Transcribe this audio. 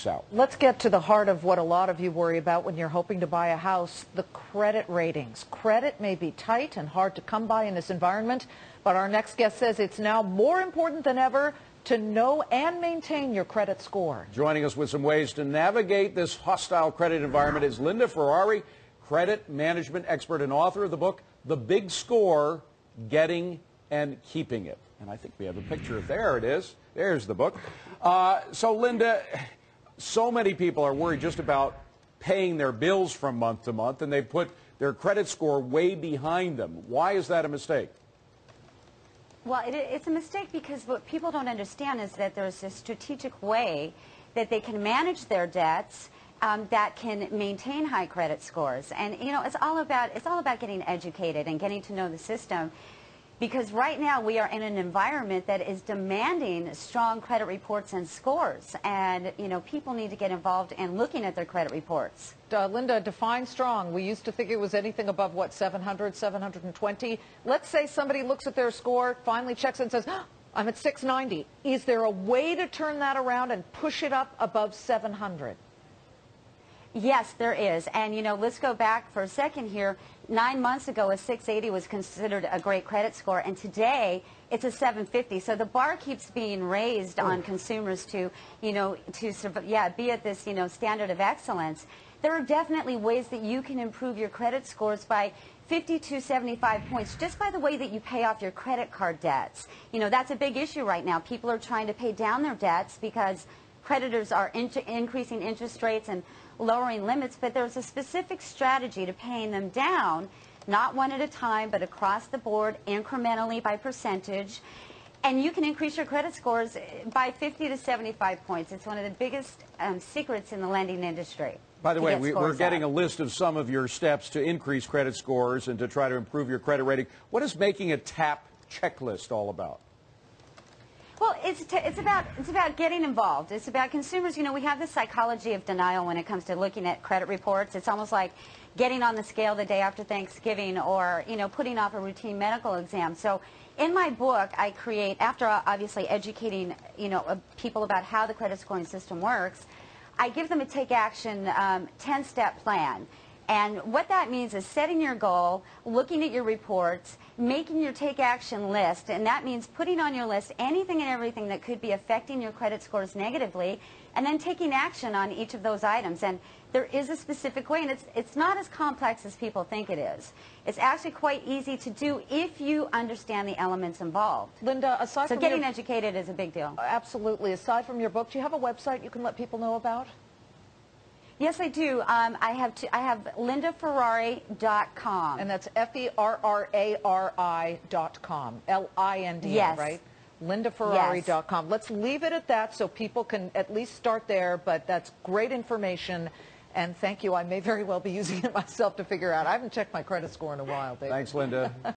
works out. Let's get to the heart of what a lot of you worry about when you're hoping to buy a house, the credit ratings. Credit may be tight and hard to come by in this environment, but our next guest says it's now more important than ever to know and maintain your credit score. Joining us with some ways to navigate this hostile credit environment is Linda Ferrari, credit management expert and author of the book, The Big Score, Getting and Keeping It. And I think we have a picture. There it is. There's the book. So, Linda, so many people are worried just about paying their bills from month to month, and they put their credit score way behind them. Why is that a mistake? Well, it's a mistake because what people don't understand is that there's a strategic way that they can manage their debts that can maintain high credit scores. And, you know, it's all about getting educated and getting to know the system. Because right now we are in an environment that is demanding strong credit reports and scores. And, you know, people need to get involved in looking at their credit reports. Linda, define strong. We used to think it was anything above, what, 700, 720? Let's say somebody looks at their score, finally checks and says, oh, I'm at 690. Is there a way to turn that around and push it up above 700? Yes, there is. And, you know, let's go back for a second here. 9 months ago, a 680 was considered a great credit score, and today it's a 750. So the bar keeps being raised on consumers to, you know, be at this, you know, standard of excellence. There are definitely ways that you can improve your credit scores by 50 to 75 points just by the way that you pay off your credit card debts. You know, that's a big issue right now. People are trying to pay down their debts because creditors are increasing interest rates and lowering limits, but there's a specific strategy to paying them down, not one at a time, but across the board, incrementally by percentage. And you can increase your credit scores by 50 to 75 points. It's one of the biggest secrets in the lending industry. By the way, we're getting a list of some of your steps to increase credit scores and to try to improve your credit rating. What is making a TAP checklist all about? Well, it's about getting involved. It's about consumers. You know, we have this psychology of denial when it comes to looking at credit reports. It's almost like getting on the scale the day after Thanksgiving, or, you know, putting off a routine medical exam. So in my book, I create, after obviously educating, you know, people about how the credit scoring system works, I give them a take action 10-step plan. And what that means is setting your goal, looking at your reports, making your take action list, and that means putting on your list anything and everything that could be affecting your credit scores negatively, and then taking action on each of those items. And there is a specific way, and it's not as complex as people think it is. It's actually quite easy to do if you understand the elements involved. Linda, aside from getting educated is a big deal. Absolutely. Aside from your book, do you have a website you can let people know about? Yes, I do. I have lindaferrari.com. And that's Ferrari.com. L-I-N-D, yes. Right? lindaferrari.com. Yes. Let's leave it at that so people can at least start there, but that's great information. And thank you. I may very well be using it myself to figure out. I haven't checked my credit score in a while, David. Thanks, Linda.